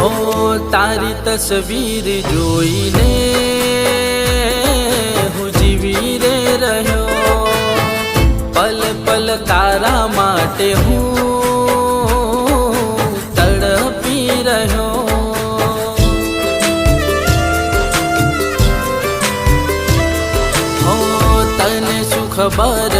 हो तारी तस्वीर जोईने हूँ जीवी रे रह्यो, पल पल तारा माटे हूँ तड़पी रह्यो। हो तने शू खबर